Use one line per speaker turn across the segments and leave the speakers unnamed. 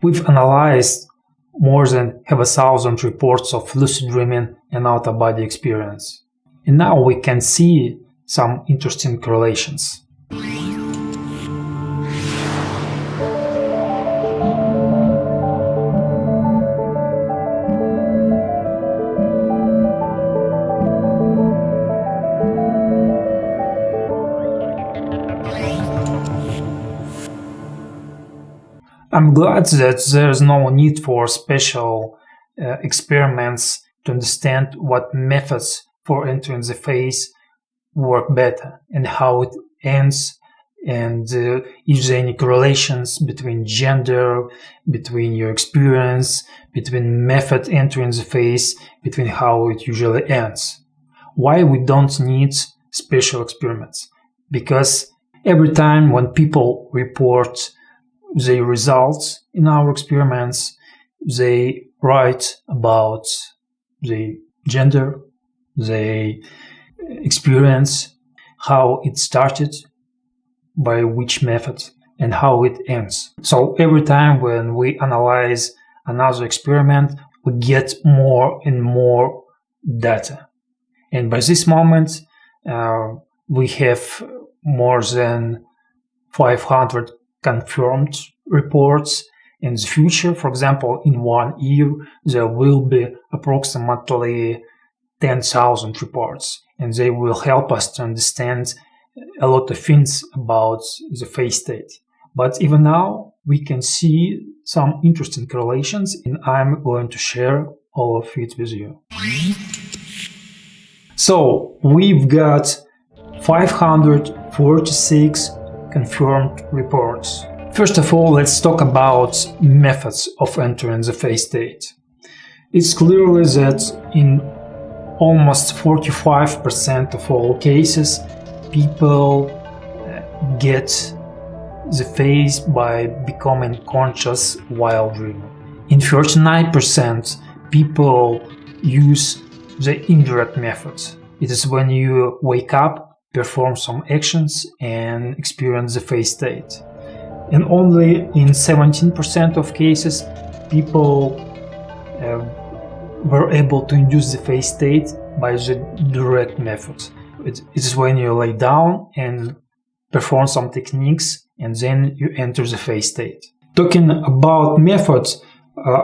We've analyzed more than 1,000 reports of lucid dreaming and out-of-body experience. And now we can see some interesting correlations. I'm glad that there's no need for special experiments to understand what methods for entering the phase work better and how it ends, and is there any correlations between gender, between your experience, between method entering the phase, between how it usually ends. Why we don't need special experiments? Because every time when people report the results in our experiments, they write about the gender, the experience, how it started, by which method, and how it ends. So every time when we analyze another experiment, we get more and more data. And by this moment, we have more than 500 confirmed reports. In the future, for example, in 1 year, there will be approximately 10,000 reports, and they will help us to understand a lot of things about the phase state. But even now, we can see some interesting correlations, and I'm going to share all of it with you. So we've got 546 confirmed reports. First of all, let's talk about methods of entering the phase state. It's clearly that in almost 45% of all cases, people get the phase by becoming conscious while dreaming. In 39%, people use the indirect method. It is when you wake up, perform some actions, and experience the phase state. And only in 17% of cases, people were able to induce the phase state by the direct method. It is when you lay down and perform some techniques, and then you enter the phase state. Talking about methods,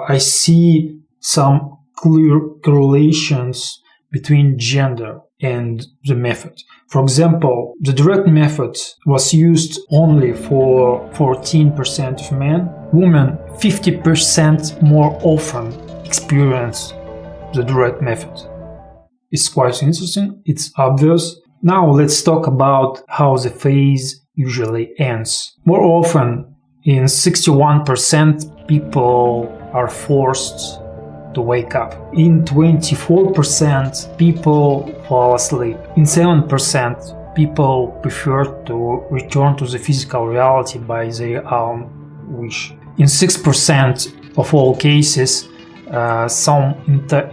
I see some clear correlations between gender and the method. For example, the direct method was used only for 14% of men. Women 50% more often experience the direct method. It's quite interesting, it's obvious. Now let's talk about how the phase usually ends. More often, in 61%, people are forced to wake up. In 24%, people fall asleep. In 7%, people prefer to return to the physical reality by their own wish. In 6% of all cases, some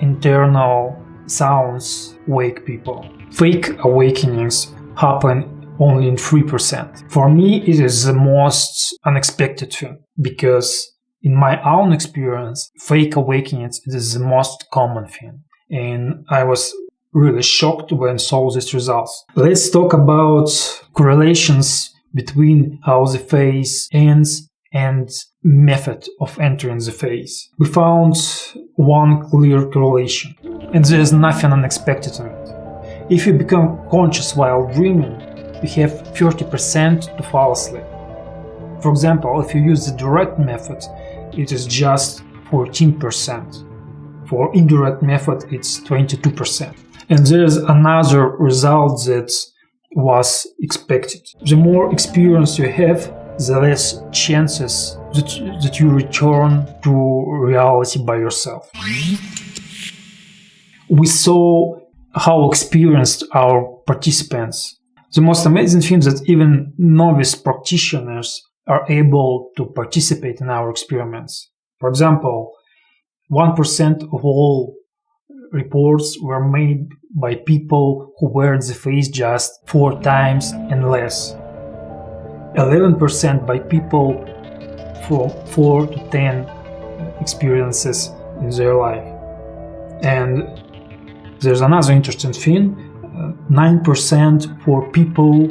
internal sounds wake people. Fake awakenings happen only in 3%. For me, it is the most unexpected thing, because in my own experience, fake awakenings is the most common thing. And I was really shocked when I saw these results. Let's talk about correlations between how the phase ends and method of entering the phase. We found one clear correlation, and there is nothing unexpected in it. If you become conscious while dreaming, you have 30% to fall asleep. For example, if you use the direct method, it is just 14%. For indirect method, it's 22%. And there is another result that was expected. The more experience you have, the less chances that you return to reality by yourself. We saw how experienced our participants. The most amazing thing is that even novice practitioners are able to participate in our experiments. For example, 1% of all reports were made by people who wear the face just 4 times and less. 11% by people from 4 to 10 experiences in their life. And there's another interesting thing, 9% for people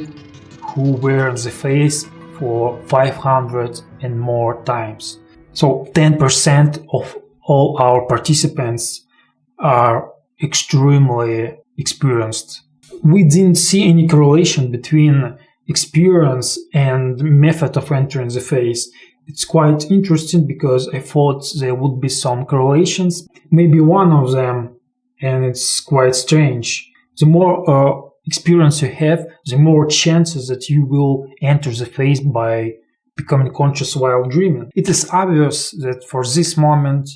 who were the face for 500 and more times. So 10% of all our participants are extremely experienced. We didn't see any correlation between experience and method of entering the phase. It's quite interesting because I thought there would be some correlations. Maybe one of them, and it's quite strange. The more experience you have, the more chances that you will enter the phase by becoming conscious while dreaming. It is obvious that for this moment,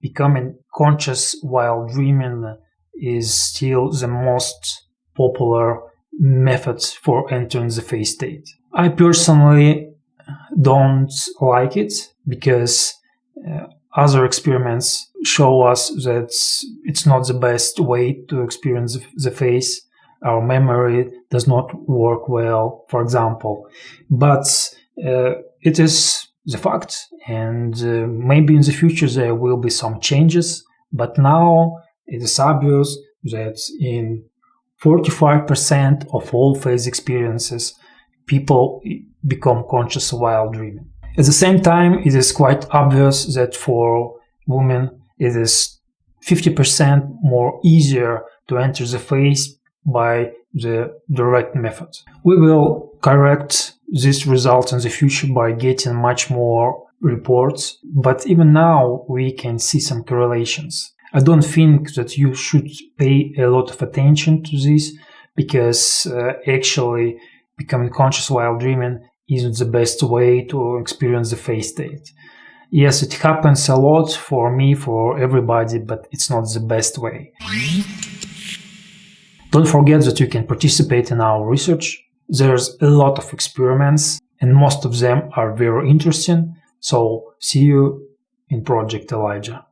becoming conscious while dreaming is still the most popular method for entering the phase state. I personally don't like it because other experiments show us that it's not the best way to experience the phase. Our memory does not work well, for example. But it is the fact, and maybe in the future there will be some changes. But now it is obvious that in 45% of all phase experiences, people become conscious while dreaming. At the same time, it is quite obvious that for women, it is 50% more easier to enter the phase by the direct method. We will correct this result in the future by getting much more reports, but even now we can see some correlations. I don't think that you should pay a lot of attention to this because actually becoming conscious while dreaming isn't the best way to experience the phase state. Yes, it happens a lot for me, for everybody, but it's not the best way. Don't forget that you can participate in our research. There's a lot of experiments and most of them are very interesting. So see you in Project Elijah.